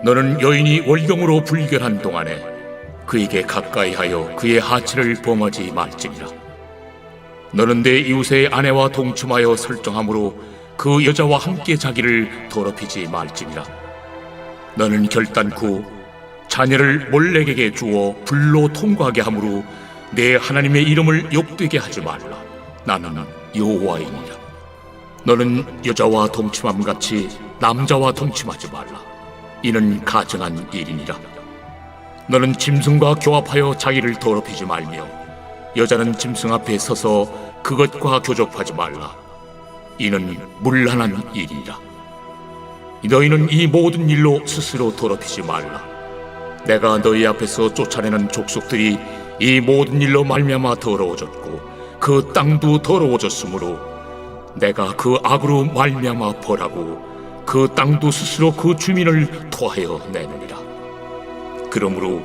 너는 여인이 월경으로 불결한 동안에 그에게 가까이하여 그의 하치를 범하지 말지니라. 너는 내 이웃의 아내와 동침하여 설정함으로 그 여자와 함께 자기를 더럽히지 말지니라. 너는 결단코 자녀를 몰렉에게 주어 불로 통과하게 함으로 내 하나님의 이름을 욕되게 하지 말라. 나는 여호와이니라. 너는 여자와 동침함같이 남자와 동침하지 말라. 이는 가증한 일이니라. 너는 짐승과 교합하여 자기를 더럽히지 말며 여자는 짐승 앞에 서서 그것과 교접하지 말라. 이는 문란한 일이니라. 너희는 이 모든 일로 스스로 더럽히지 말라. 내가 너희 앞에서 쫓아내는 족속들이 이 모든 일로 말미암아 더러워졌고 그 땅도 더러워졌으므로 내가 그 악으로 말미암아 벌하고 그 땅도 스스로 그 주민을 토하여 내느니라. 그러므로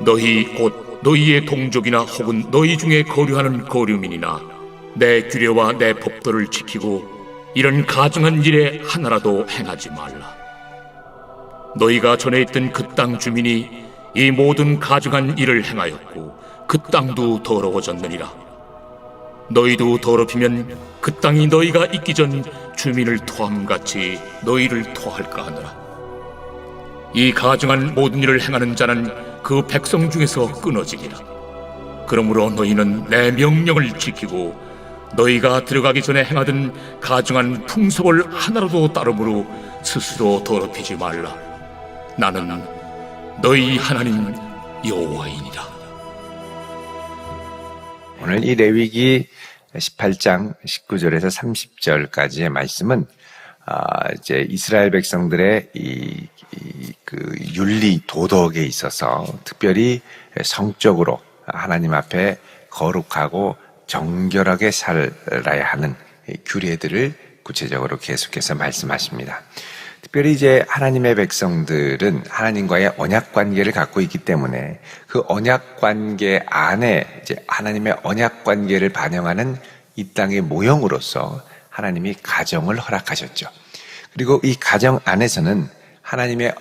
너희 곧 너희의 동족이나 혹은 너희 중에 거류하는 거류민이나 내 규례와 내 법도를 지키고 이런 가증한 일에 하나라도 행하지 말라. 너희가 전에 있던 그 땅 주민이 이 모든 가증한 일을 행하였고 그 땅도 더러워졌느니라. 너희도 더럽히면 그 땅이 너희가 있기 전 주민을 토함같이 너희를 토할까 하노라. 이 가증한 모든 일을 행하는 자는 그 백성 중에서 끊어지리라. 그러므로 너희는 내 명령을 지키고 너희가 들어가기 전에 행하던 가증한 풍속을 하나라도 따름으로 스스로 더럽히지 말라. 나는 너희 하나님 여호와이니라. 오늘 이 레위기 18장 19절에서 30절까지의 말씀은 이제 이스라엘 백성들의 그 윤리 도덕에 있어서 특별히 성적으로 하나님 앞에 거룩하고 정결하게 살아야 하는 규례들을 구체적으로 계속해서 말씀하십니다. 특별히 이제 하나님의 백성들은 하나님과의 언약 관계를 갖고 있기 때문에 그 언약 관계 안에 이제 하나님의 언약 관계를 반영하는 이 땅의 모형으로서 하나님이 가정을 허락하셨죠. 그리고 이 가정 안에서는 하나님의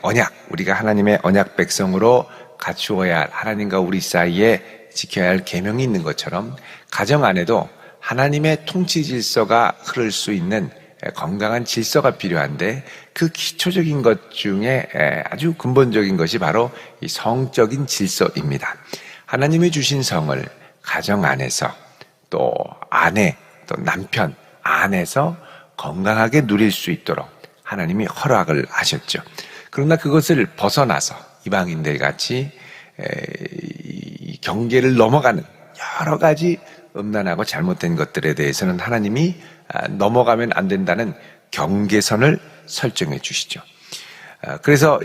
언약, 우리가 하나님의 언약 백성으로 갖추어야 할 하나님과 우리 사이에 지켜야 할 계명이 있는 것처럼 가정 안에도 하나님의 통치 질서가 흐를 수 있는 건강한 질서가 필요한데 그 기초적인 것 중에 아주 근본적인 것이 바로 이 성적인 질서입니다. 하나님이 주신 성을 가정 안에서 또 아내, 또 남편 안에서 건강하게 누릴 수 있도록 하나님이 허락을 하셨죠. 그러나 그것을 벗어나서 이방인들 같이 이 경계를 넘어가는 여러 가지 음란하고 잘못된 것들에 대해서는 하나님이 넘어가면 안 된다는 경계선을 설정해 주시죠. 그래서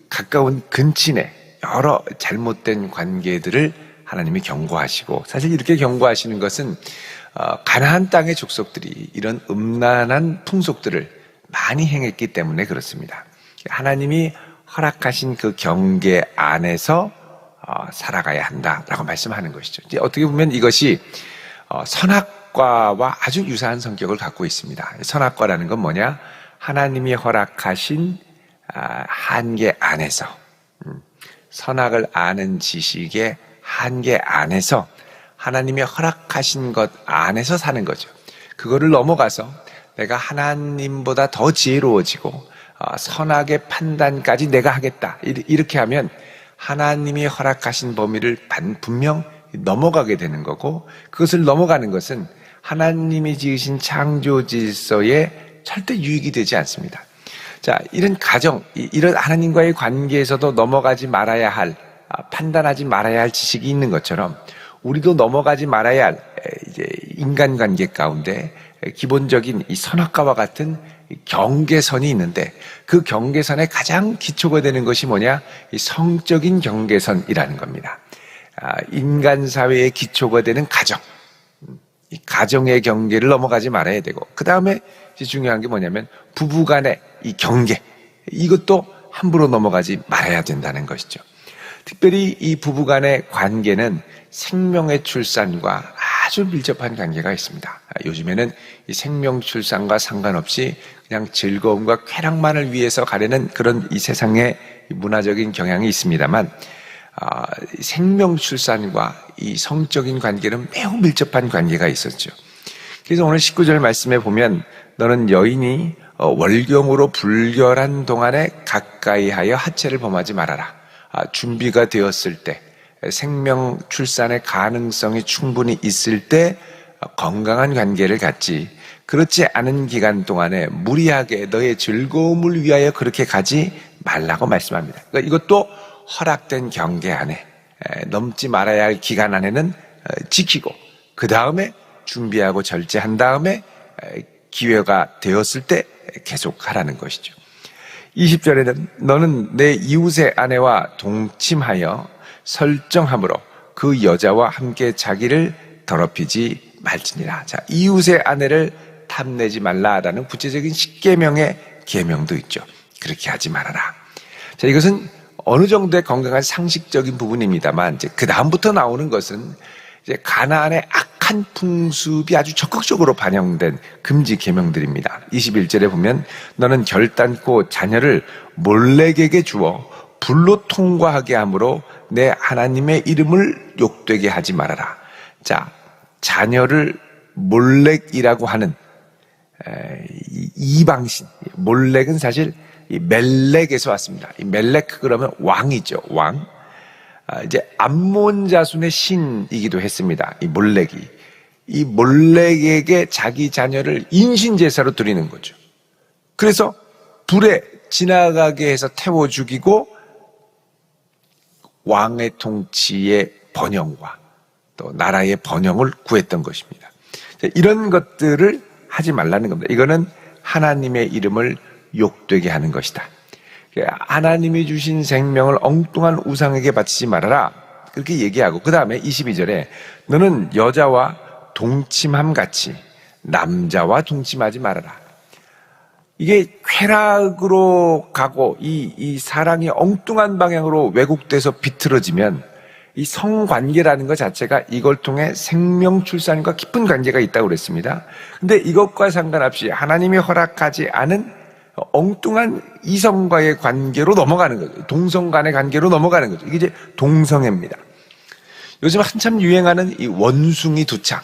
가까운 근친의 여러 잘못된 관계들을 하나님이 경고하시고, 사실 이렇게 경고하시는 것은 가나안 땅의 족속들이 이런 음란한 풍속들을 많이 행했기 때문에 그렇습니다. 하나님이 허락하신 그 경계 안에서 살아가야 한다라고 말씀하는 것이죠. 이제 어떻게 보면 이것이 선악과와 아주 유사한 성격을 갖고 있습니다. 선악과라는 건 뭐냐? 하나님이 허락하신 한계 안에서, 선악을 아는 지식의 한계 안에서 하나님이 허락하신 것 안에서 사는 거죠. 그거를 넘어가서 내가 하나님보다 더 지혜로워지고 선악의 판단까지 내가 하겠다, 이렇게 하면 하나님이 허락하신 범위를 분명 넘어가게 되는 거고, 그것을 넘어가는 것은 하나님이 지으신 창조 질서에 절대 유익이 되지 않습니다. 자, 이런 가정, 이런 하나님과의 관계에서도 넘어가지 말아야 할, 판단하지 말아야 할 지식이 있는 것처럼 우리도 넘어가지 말아야 할 이제 인간관계 가운데 기본적인 이 선악과와 같은 경계선이 있는데, 그 경계선의 가장 기초가 되는 것이 뭐냐? 이 성적인 경계선이라는 겁니다. 인간 사회의 기초가 되는 가정, 이 가정의 경계를 넘어가지 말아야 되고, 그 다음에 중요한 게 뭐냐면 부부간의 이 경계, 이것도 함부로 넘어가지 말아야 된다는 것이죠. 특별히 이 부부간의 관계는 생명의 출산과 아주 밀접한 관계가 있습니다. 요즘에는 이 생명 출산과 상관없이 그냥 즐거움과 쾌락만을 위해서 가려는 그런 이 세상의 문화적인 경향이 있습니다만, 생명 출산과 이 성적인 관계는 매우 밀접한 관계가 있었죠. 그래서 오늘 19절 말씀에 보면 너는 여인이 월경으로 불결한 동안에 가까이 하여 하체를 범하지 말아라. 준비가 되었을 때, 생명 출산의 가능성이 충분히 있을 때 건강한 관계를 갖지, 그렇지 않은 기간 동안에 무리하게 너의 즐거움을 위하여 그렇게 가지 말라고 말씀합니다. 그러니까 이것도 허락된 경계 안에, 넘지 말아야 할 기간 안에는 지키고, 그 다음에 준비하고 절제한 다음에 기회가 되었을 때 계속 하라는 것이죠. 20절에는 너는 내 이웃의 아내와 동침하여 설정함으로 그 여자와 함께 자기를 더럽히지 말지니라. 자, 이웃의 아내를 탐내지 말라라는 구체적인 10계명의 계명도 있죠. 그렇게 하지 말아라. 자, 이것은 어느 정도의 건강한 상식적인 부분입니다만, 이제 그 다음부터 나오는 것은 이제 가나안의 악한 풍습이 아주 적극적으로 반영된 금지 계명들입니다. 21절에 보면 너는 결단코 자녀를 몰렉에게 주어 불로 통과하게 함으로 내 하나님의 이름을 욕되게 하지 말아라. 자, 자녀를 몰렉이라고 하는 이방신, 몰렉은 사실 이 멜렉에서 왔습니다. 이 멜렉 그러면 왕이죠, 왕. 이제 암몬 자손의 신이기도 했습니다. 이 몰렉이. 이 몰렉에게 자기 자녀를 인신제사로 드리는 거죠. 그래서 불에 지나가게 해서 태워 죽이고 왕의 통치의 번영과 또 나라의 번영을 구했던 것입니다. 이런 것들을 하지 말라는 겁니다. 이거는 하나님의 이름을 욕되게 하는 것이다. 하나님이 주신 생명을 엉뚱한 우상에게 바치지 말아라. 그렇게 얘기하고, 그 다음에 22절에 너는 여자와 동침함 같이 남자와 동침하지 말아라. 이게 쾌락으로 가고 이 사랑이 엉뚱한 방향으로 왜곡돼서 비틀어지면 이 성관계라는 것 자체가 이걸 통해 생명 출산과 깊은 관계가 있다고 그랬습니다. 근데 이것과 상관없이 하나님이 허락하지 않은 엉뚱한 이성과의 관계로 넘어가는 거죠. 동성 간의 관계로 넘어가는 거죠. 이게 이제 동성애입니다. 요즘 한참 유행하는 이 원숭이 두창.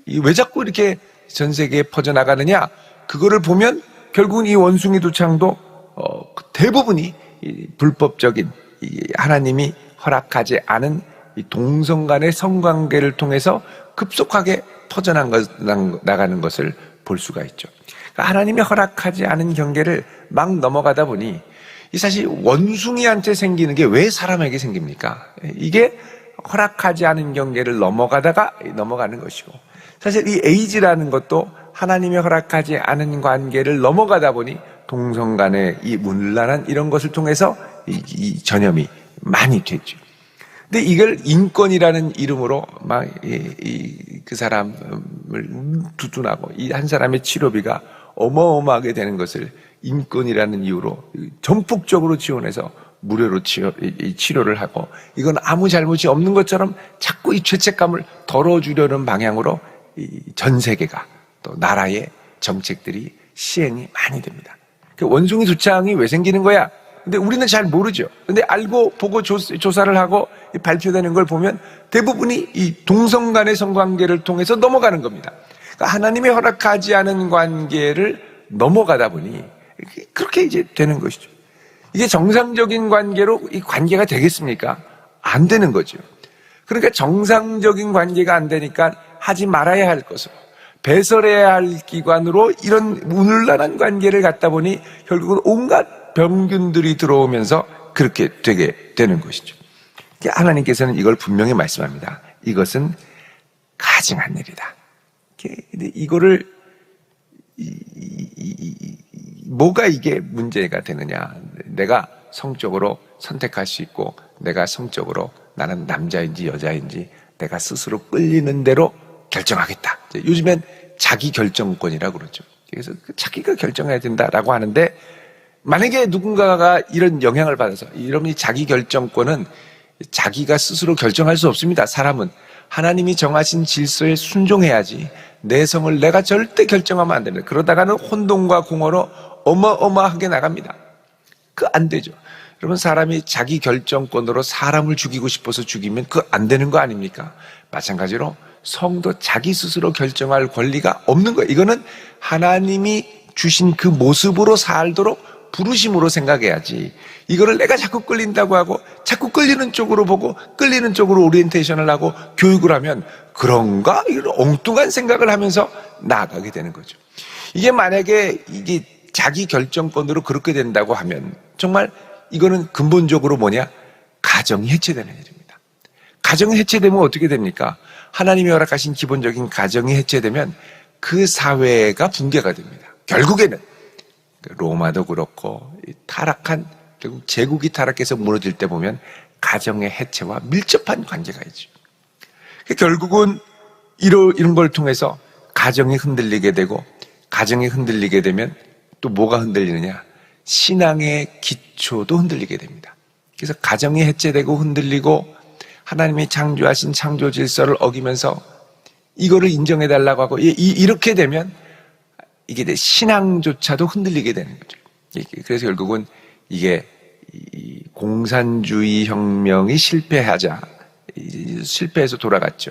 왜 자꾸 이렇게 전 세계에 퍼져나가느냐? 그거를 보면 결국은 이 원숭이 두창도 대부분이 불법적인 하나님이 허락하지 않은 이 동성 간의 성관계를 통해서 급속하게 퍼져나가는 것을 볼 수가 있죠. 그러니까 하나님이 허락하지 않은 경계를 막 넘어가다 보니 이 사실 원숭이한테 생기는 게 왜 사람에게 생깁니까? 이게 허락하지 않은 경계를 넘어가다가 넘어가는 것이고, 사실 이 에이즈라는 것도 하나님이 허락하지 않은 관계를 넘어가다 보니 동성 간의 이 문란한 이런 것을 통해서 이 전염이 많이 됐죠. 근데 이걸 인권이라는 이름으로 막 그 사람을 두둔하고 이 한 사람의 치료비가 어마어마하게 되는 것을 인권이라는 이유로 전폭적으로 지원해서 무료로 치료를 하고, 이건 아무 잘못이 없는 것처럼 자꾸 이 죄책감을 덜어주려는 방향으로 전 세계가 또 나라의 정책들이 시행이 많이 됩니다. 원숭이 두창이 왜 생기는 거야? 근데 우리는 잘 모르죠. 근데 알고 보고 조사를 하고 발표되는 걸 보면 대부분이 이 동성 간의 성관계를 통해서 넘어가는 겁니다. 그러니까 하나님이 허락하지 않은 관계를 넘어가다 보니 그렇게 이제 되는 것이죠. 이게 정상적인 관계로 이 관계가 되겠습니까? 안 되는 거죠. 그러니까 정상적인 관계가 안 되니까 하지 말아야 할 것으로, 배설해야 할 기관으로 이런 문란한 관계를 갖다 보니 결국은 온갖 병균들이 들어오면서 그렇게 되게 되는 것이죠. 하나님께서는 이걸 분명히 말씀합니다. 이것은 가증한 일이다. 근데 이거를 뭐가 이게 문제가 되느냐? 내가 성적으로 선택할 수 있고, 내가 성적으로 나는 남자인지 여자인지 내가 스스로 끌리는 대로 결정하겠다. 요즘엔 자기 결정권이라고 그러죠. 그래서 자기가 결정해야 된다라고 하는데, 만약에 누군가가 이런 영향을 받아서, 이런 자기 결정권은 자기가 스스로 결정할 수 없습니다. 사람은 하나님이 정하신 질서에 순종해야지 내 성을 내가 절대 결정하면 안 됩니다. 그러다가는 혼돈과 공허로 어마어마하게 나갑니다. 그 안 되죠. 여러분, 사람이 자기 결정권으로 사람을 죽이고 싶어서 죽이면 그 안 되는 거 아닙니까? 마찬가지로 성도 자기 스스로 결정할 권리가 없는 거예요. 이거는 하나님이 주신 그 모습으로 살도록 부르심으로 생각해야지, 이거를 내가 자꾸 끌린다고 하고 자꾸 끌리는 쪽으로 보고 끌리는 쪽으로 오리엔테이션을 하고 교육을 하면 그런가? 이런 엉뚱한 생각을 하면서 나아가게 되는 거죠. 이게 만약에 이게 자기 결정권으로 그렇게 된다고 하면 정말 이거는 근본적으로 뭐냐? 가정이 해체되는 일입니다. 가정이 해체되면 어떻게 됩니까? 하나님이 허락하신 기본적인 가정이 해체되면 그 사회가 붕괴가 됩니다. 결국에는 로마도 그렇고 타락한, 결국 제국이 타락해서 무너질 때 보면 가정의 해체와 밀접한 관계가 있죠. 결국은 이런 걸 통해서 가정이 흔들리게 되고, 가정이 흔들리게 되면 또 뭐가 흔들리느냐? 신앙의 기초도 흔들리게 됩니다. 그래서 가정이 해체되고 흔들리고 하나님이 창조하신 창조 질서를 어기면서 이거를 인정해달라고 하고 이렇게 되면 이게 내 신앙조차도 흔들리게 되는 거죠. 그래서 결국은 이게 공산주의 혁명이 실패해서 돌아갔죠.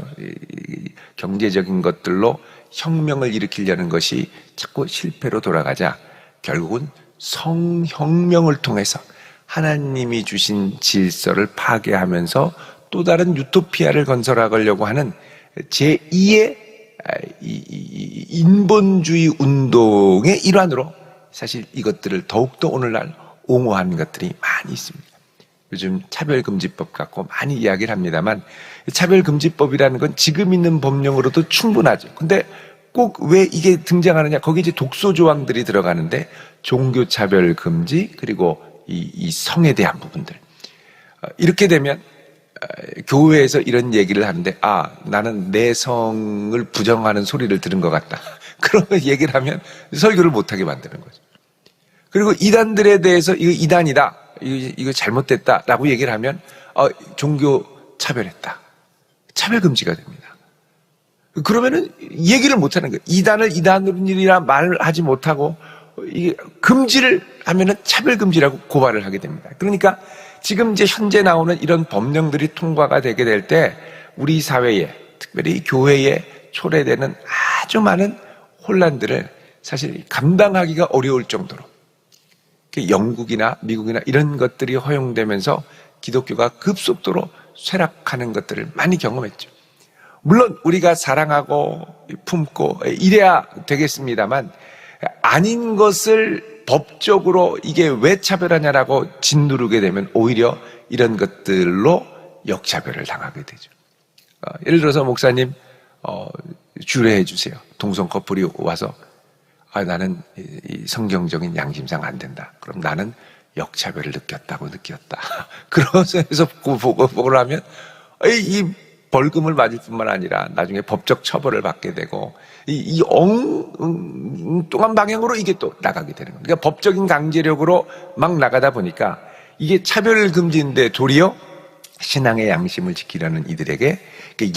경제적인 것들로 혁명을 일으키려는 것이 자꾸 실패로 돌아가자 결국은 성혁명을 통해서 하나님이 주신 질서를 파괴하면서 또 다른 유토피아를 건설하려고 하는 제2의 인본주의 운동의 일환으로 사실 이것들을 더욱더 오늘날 옹호하는 것들이 많이 있습니다. 요즘 차별금지법 갖고 많이 이야기를 합니다만, 차별금지법이라는 건 지금 있는 법령으로도 충분하죠. 근데 꼭 왜 이게 등장하느냐? 거기 이제 독소조항들이 들어가는데, 종교차별금지, 그리고 이 성에 대한 부분들. 이렇게 되면 교회에서 이런 얘기를 하는데, 나는 내 성을 부정하는 소리를 들은 것 같다. 그런 얘기를 하면 설교를 못하게 만드는 거죠. 그리고 이단들에 대해서 이거 이단이다, 이거 잘못됐다라고 얘기를 하면 종교 차별했다, 차별금지가 됩니다. 그러면은 얘기를 못하는 거예요. 이단을 이단이라 말을 하지 못하고 이게 금지를 하면은 차별금지라고 고발을 하게 됩니다. 그러니까 지금 이제 현재 나오는 이런 법령들이 통과가 되게 될 때 우리 사회에, 특별히 교회에 초래되는 아주 많은 혼란들을 사실 감당하기가 어려울 정도로, 영국이나 미국이나 이런 것들이 허용되면서 기독교가 급속도로 쇠락하는 것들을 많이 경험했죠. 물론 우리가 사랑하고 품고 이래야 되겠습니다만, 아닌 것을 법적으로 이게 왜 차별하냐라고 짓누르게 되면 오히려 이런 것들로 역차별을 당하게 되죠. 예를 들어서 목사님 주례해 주세요. 동성 커플이 와서 나는 이 성경적인 양심상 안 된다. 그럼 나는 역차별을 느꼈다. 그러면서 보고를 하면 이 벌금을 맞을 뿐만 아니라 나중에 법적 처벌을 받게 되고 이 엉뚱한 방향으로 이게 또 나가게 되는 겁니다. 그러니까 법적인 강제력으로 막 나가다 보니까 이게 차별금지인데 도리어 신앙의 양심을 지키려는 이들에게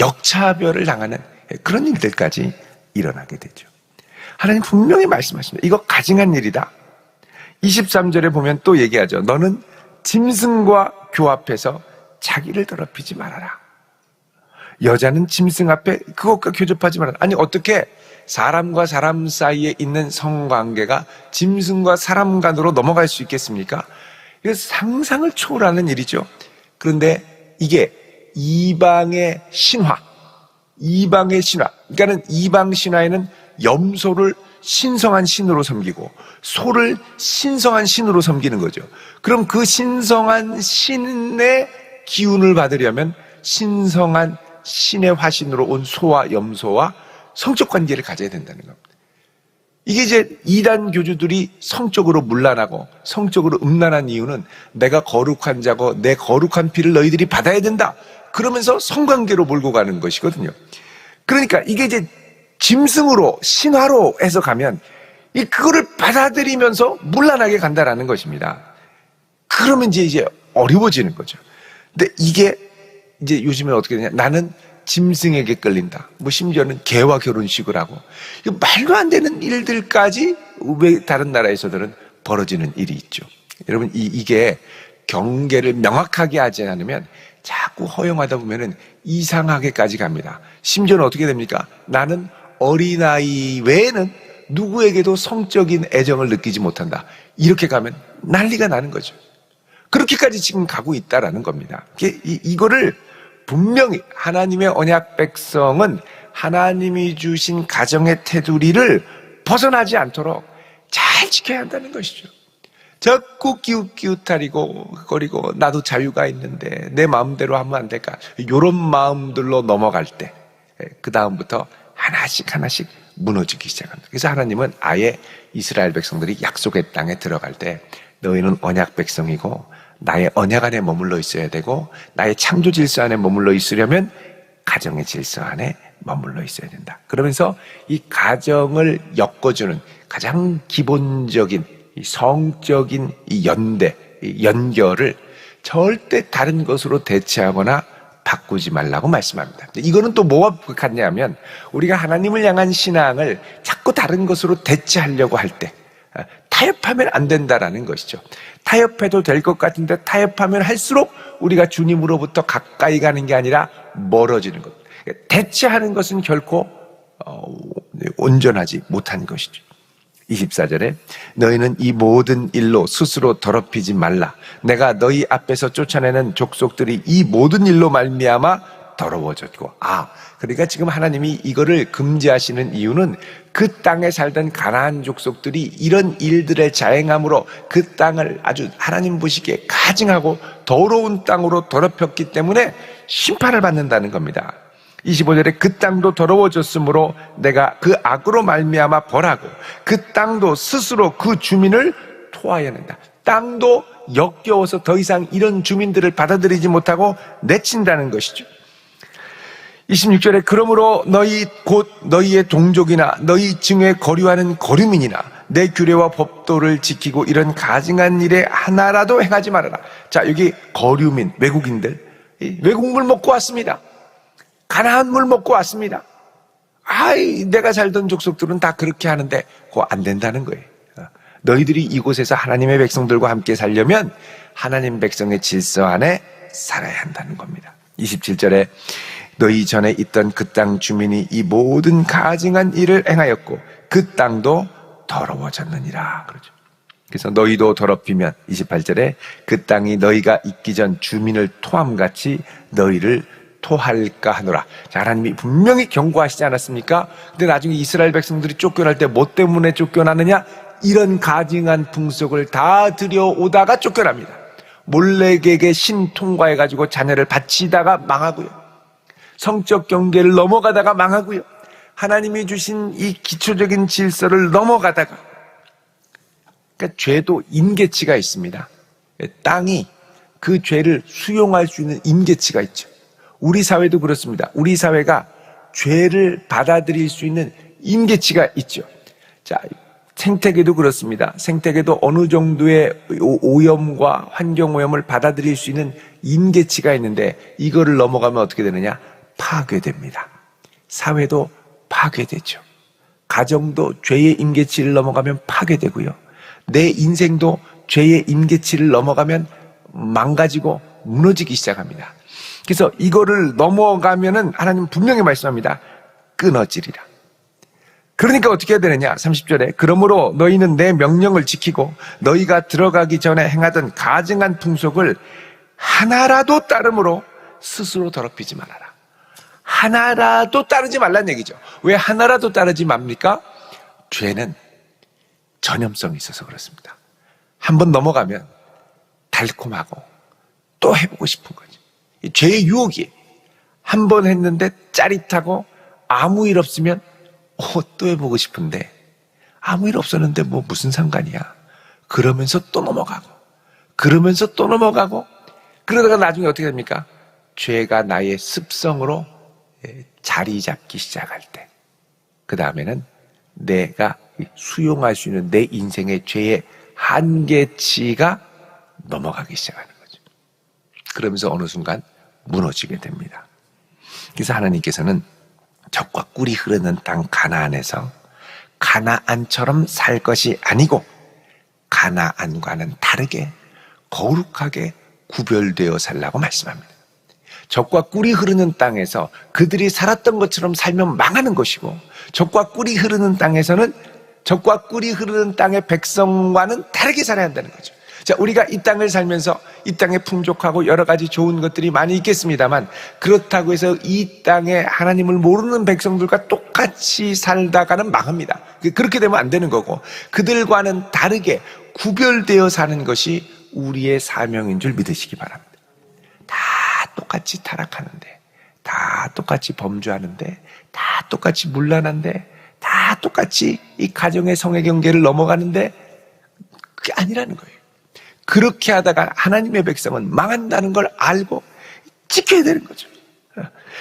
역차별을 당하는 그런 일들까지 일어나게 되죠. 하나님 분명히 말씀하십니다. 이거 가증한 일이다. 23절에 보면 또 얘기하죠. 너는 짐승과 교합해서 자기를 더럽히지 말아라. 여자는 짐승 앞에 그것과 교접하지 말아라. 아니, 어떻게 사람과 사람 사이에 있는 성관계가 짐승과 사람 간으로 넘어갈 수 있겠습니까? 이거 상상을 초월하는 일이죠. 그런데 이게 이방의 신화, 그러니까는 이방 신화에는 염소를 신성한 신으로 섬기고 소를 신성한 신으로 섬기는 거죠. 그럼 그 신성한 신의 기운을 받으려면 신성한 신의 화신으로 온 소와 염소와 성적 관계를 가져야 된다는 겁니다. 이게 이제 이단 교주들이 성적으로 문란하고 성적으로 음란한 이유는 내가 거룩한 자고 내 거룩한 피를 너희들이 받아야 된다, 그러면서 성관계로 몰고 가는 것이거든요. 그러니까 이게 이제 짐승으로 신화로 해서 가면 그거를 받아들이면서 문란하게 간다라는 것입니다. 그러면 이제 어려워지는 거죠. 근데 이게 이제 요즘에 어떻게 되냐? 나는 짐승에게 끌린다. 뭐 심지어는 개와 결혼식을 하고, 이거 말도 안 되는 일들까지 왜 다른 나라에서들은 벌어지는 일이 있죠. 여러분, 이게 경계를 명확하게 하지 않으면 자꾸 허용하다 보면은 이상하게까지 갑니다. 심지어는 어떻게 됩니까? 나는 어린아이 외에는 누구에게도 성적인 애정을 느끼지 못한다. 이렇게 가면 난리가 나는 거죠. 그렇게까지 지금 가고 있다라는 겁니다. 이거를 분명히 하나님의 언약 백성은 하나님이 주신 가정의 테두리를 벗어나지 않도록 잘 지켜야 한다는 것이죠. 자꾸 기웃기웃하리고 거리고 나도 자유가 있는데 내 마음대로 하면 안 될까? 이런 마음들로 넘어갈 때 그 다음부터 하나씩 무너지기 시작합니다. 그래서 하나님은 아예 이스라엘 백성들이 약속의 땅에 들어갈 때 너희는 언약 백성이고 나의 언약 안에 머물러 있어야 되고 나의 창조 질서 안에 머물러 있으려면 가정의 질서 안에 머물러 있어야 된다. 그러면서 이 가정을 엮어주는 가장 기본적인 이 성적인 이 연대, 이 연결을 절대 다른 것으로 대체하거나 바꾸지 말라고 말씀합니다. 이거는 또 뭐와 같냐면 우리가 하나님을 향한 신앙을 자꾸 다른 것으로 대체하려고 할 때 타협하면 안 된다라는 것이죠. 타협해도 될 것 같은데 타협하면 할수록 우리가 주님으로부터 가까이 가는 게 아니라 멀어지는 것. 대체하는 것은 결코 온전하지 못한 것이죠. 24절에 너희는 이 모든 일로 스스로 더럽히지 말라. 내가 너희 앞에서 쫓아내는 족속들이 이 모든 일로 말미암아 더러워졌고. 그러니까 지금 하나님이 이거를 금지하시는 이유는 그 땅에 살던 가나안 족속들이 이런 일들을 자행함으로 그 땅을 아주 하나님 보시기에 가증하고 더러운 땅으로 더럽혔기 때문에 심판을 받는다는 겁니다. 25절에 그 땅도 더러워졌으므로 내가 그 악으로 말미암아 벌하고 그 땅도 스스로 그 주민을 토하여야 한다. 땅도 역겨워서 더 이상 이런 주민들을 받아들이지 못하고 내친다는 것이죠. 26절에 그러므로 너희 곧 너희의 동족이나 너희 중에 거류하는 거류민이나 내 규례와 법도를 지키고 이런 가증한 일에 하나라도 행하지 말아라. 자, 여기 거류민, 외국인들, 외국물 먹고 왔습니다. 가나안 물 먹고 왔습니다. 내가 살던 족속들은 다 그렇게 하는데 그거 안 된다는 거예요. 너희들이 이곳에서 하나님의 백성들과 함께 살려면 하나님 백성의 질서 안에 살아야 한다는 겁니다. 27절에 너희 전에 있던 그 땅 주민이 이 모든 가증한 일을 행하였고 그 땅도 더러워졌느니라. 그러죠. 그래서 너희도 더럽히면 28절에 그 땅이 너희가 있기 전 주민을 토함같이 너희를 토할까 하노라. 자, 하나님이 분명히 경고하시지 않았습니까? 근데 나중에 이스라엘 백성들이 쫓겨날 때 뭐 때문에 쫓겨나느냐? 이런 가증한 풍속을 다 들여오다가 쫓겨납니다. 몰렉에게 신 통과해가지고 자녀를 바치다가 망하고요. 성적 경계를 넘어가다가 망하고요. 하나님이 주신 이 기초적인 질서를 넘어가다가, 그러니까 죄도 임계치가 있습니다. 땅이 그 죄를 수용할 수 있는 임계치가 있죠. 우리 사회도 그렇습니다. 우리 사회가 죄를 받아들일 수 있는 임계치가 있죠. 자, 생태계도 그렇습니다. 생태계도 어느 정도의 오염과 환경오염을 받아들일 수 있는 임계치가 있는데 이거를 넘어가면 어떻게 되느냐? 파괴됩니다. 사회도 파괴되죠. 가정도 죄의 임계치를 넘어가면 파괴되고요. 내 인생도 죄의 임계치를 넘어가면 망가지고 무너지기 시작합니다. 그래서 이거를 넘어가면은 하나님 분명히 말씀합니다. 끊어지리라. 그러니까 어떻게 해야 되느냐? 30절에 그러므로 너희는 내 명령을 지키고 너희가 들어가기 전에 행하던 가증한 풍속을 하나라도 따름으로 스스로 더럽히지 말아라. 하나라도 따르지 말란 얘기죠. 왜 하나라도 따르지 맙니까? 죄는 전염성이 있어서 그렇습니다. 한번 넘어가면 달콤하고 또 해보고 싶은 거죠. 죄의 유혹이 한 번 했는데 짜릿하고 아무 일 없으면 또 해보고 싶은데 아무 일 없었는데 뭐 무슨 상관이야. 그러면서 또 넘어가고 그러면서 또 넘어가고 그러다가 나중에 어떻게 됩니까? 죄가 나의 습성으로 자리 잡기 시작할 때 그 다음에는 내가 수용할 수 있는 내 인생의 죄의 한계치가 넘어가기 시작하는 거죠. 그러면서 어느 순간 무너지게 됩니다. 그래서 하나님께서는 젖과 꿀이 흐르는 땅 가나안에서 가나안처럼 살 것이 아니고 가나안과는 다르게 거룩하게 구별되어 살라고 말씀합니다. 젖과 꿀이 흐르는 땅에서 그들이 살았던 것처럼 살면 망하는 것이고, 젖과 꿀이 흐르는 땅에서는 젖과 꿀이 흐르는 땅의 백성과는 다르게 살아야 한다는 거죠. 자, 우리가 이 땅을 살면서 이 땅에 풍족하고 여러 가지 좋은 것들이 많이 있겠습니다만, 그렇다고 해서 이 땅에 하나님을 모르는 백성들과 똑같이 살다가는 망합니다. 그렇게 되면 안 되는 거고, 그들과는 다르게 구별되어 사는 것이 우리의 사명인 줄 믿으시기 바랍니다. 다 똑같이 타락하는데, 다 똑같이 범죄하는데, 다 똑같이 문란한데, 다 똑같이 이 가정의 성의 경계를 넘어가는데, 그게 아니라는 거예요. 그렇게 하다가 하나님의 백성은 망한다는 걸 알고 지켜야 되는 거죠.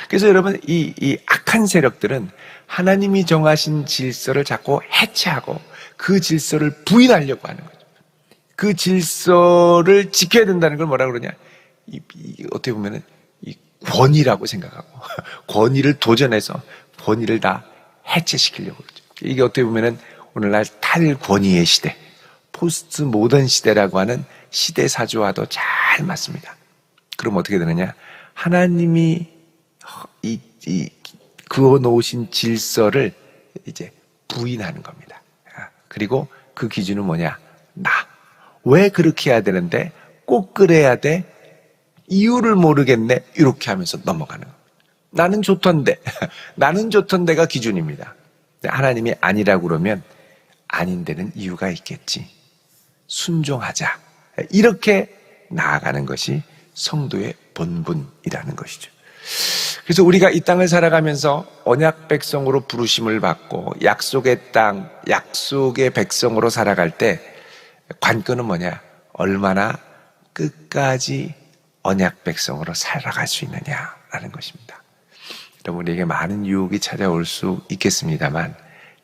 그래서 여러분, 이 악한 세력들은 하나님이 정하신 질서를 자꾸 해체하고 그 질서를 부인하려고 하는 거죠. 그 질서를 지켜야 된다는 걸 뭐라 그러냐? 어떻게 보면은 이 권위라고 생각하고 권위를 도전해서 권위를 다 해체시키려고 그러죠. 이게 어떻게 보면은 오늘날 탈권위의 시대, 포스트 모던 시대라고 하는 시대 사조와도 잘 맞습니다. 그럼 어떻게 되느냐? 하나님이 그어 놓으신 질서를 이제 부인하는 겁니다. 그리고 그 기준은 뭐냐? 나. 왜 그렇게 해야 되는데 꼭 그래야 돼? 이유를 모르겠네. 이렇게 하면서 넘어가는 겁니다. 나는 좋던데. 나는 좋던데가 기준입니다. 하나님이 아니라고 그러면 아닌 데는 이유가 있겠지. 순종하자. 이렇게 나아가는 것이 성도의 본분이라는 것이죠. 그래서 우리가 이 땅을 살아가면서 언약 백성으로 부르심을 받고 약속의 땅, 약속의 백성으로 살아갈 때 관건은 뭐냐? 얼마나 끝까지 언약 백성으로 살아갈 수 있느냐라는 것입니다. 여러분, 우리에게 많은 유혹이 찾아올 수 있겠습니다만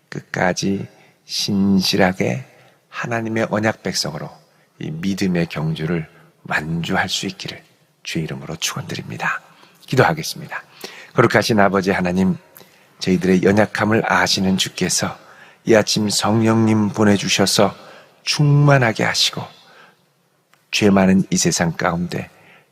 끝까지 신실하게 하나님의 언약 백성으로 이 믿음의 경주를 완주할 수 있기를 주의 이름으로 축원드립니다. 기도하겠습니다. 거룩하신 아버지 하나님, 저희들의 연약함을 아시는 주께서 이 아침 성령님 보내주셔서 충만하게 하시고 죄 많은 이 세상 가운데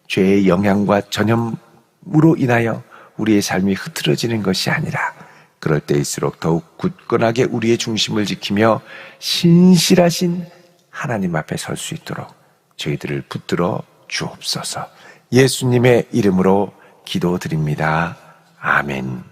죄의 영향과 전염으로 인하여 우리의 삶이 흐트러지는 것이 아니라 그럴 때일수록 더욱 굳건하게 우리의 중심을 지키며 신실하신 하나님 앞에 설 수 있도록 저희들을 붙들어 주옵소서. 예수님의 이름으로 기도드립니다. 아멘.